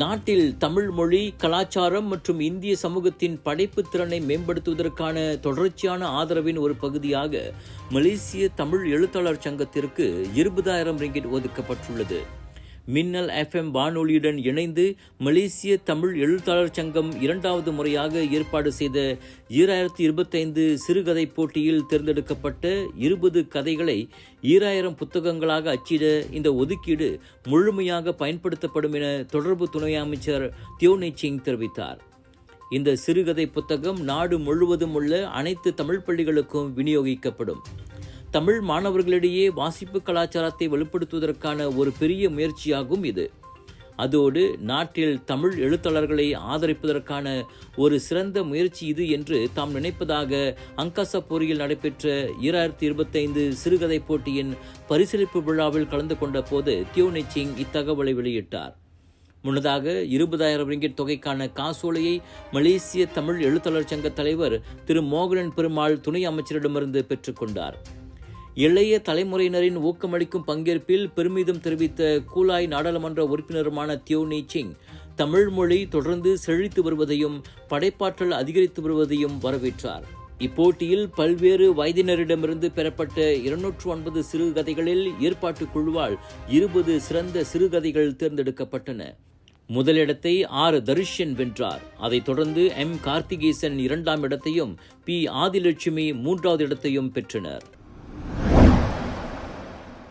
நாட்டில் தமிழ் மொழி, கலாச்சாரம் மற்றும் இந்திய சமூகத்தின் படைப்புத் திறனை மேம்படுத்துவதற்கான தொடர்ச்சியான ஆதரவின் ஒரு பகுதியாக மலேசிய தமிழ் எழுத்தாளர் சங்கத்திற்கு 20,000 ரிங்கிட் ஒதுக்கப்பட்டுள்ளது. மின்னல் FM வானொலியுடன் இணைந்து மலேசிய தமிழ் எழுத்தாளர் சங்கம் 2வது முறையாக ஏற்பாடு செய்த 2025 சிறுகதை போட்டியில் தேர்ந்தெடுக்கப்பட்ட 20 கதைகளை 2000 புத்தகங்களாக அச்சிட இந்த ஒதுக்கீடு முழுமையாக பயன்படுத்தப்படும் என தொடர்பு துணை அமைச்சர் தியோனி சிங் தெரிவித்தார். இந்த சிறுகதை புத்தகம் நாடு முழுவதும் உள்ள அனைத்து தமிழ் பள்ளிகளுக்கும் விநியோகிக்கப்படும். தமிழ் மாணவர்களிடையே வாசிப்பு கலாச்சாரத்தை வலுப்படுத்துவதற்கான ஒரு பெரிய முயற்சியாகும் இது. அதோடு நாட்டில் தமிழ் எழுத்தாளர்களை ஆதரிப்பதற்கான ஒரு சிறந்த முயற்சி இது என்று தாம் நினைப்பதாக அங்காசபூரியில் நடைபெற்ற 2025 சிறுகதை போட்டியின் பரிசளிப்பு விழாவில் கலந்து கொண்ட போது தியோனி சிங் இத்தகவலை வெளியிட்டார். முன்னதாக 20,000 ரிங்கிட் தொகைக்கான காசோலையை மலேசிய தமிழ் எழுத்தாளர் சங்க தலைவர் திரு மோகனன் பெருமாள் துணை அமைச்சரிடமிருந்து பெற்றுக்கொண்டார். இளைய தலைமுறையினரின் ஊக்கமளிக்கும் பங்கேற்பில் பெருமிதம் தெரிவித்த கூலாய் நாடாளுமன்ற உறுப்பினருமான தியோனி சிங் தமிழ் மொழி தொடர்ந்து செழித்து வருவதையும் படைப்பாற்றல் அதிகரித்து வருவதையும் வரவேற்றார். இப்போட்டியில் பல்வேறு வயதினரிடமிருந்து பெறப்பட்ட 209 சிறுகதைகளில் ஏற்பாட்டு குழுவால் 20 சிறந்த சிறுகதைகள் தேர்ந்தெடுக்கப்பட்டன. முதலிடத்தை தரிஷன் வென்றார். அதைத் தொடர்ந்து கார்த்திகேசன் 2ஆம் இடத்தையும் ஆதிலட்சுமி 3வது இடத்தையும் பெற்றனர்.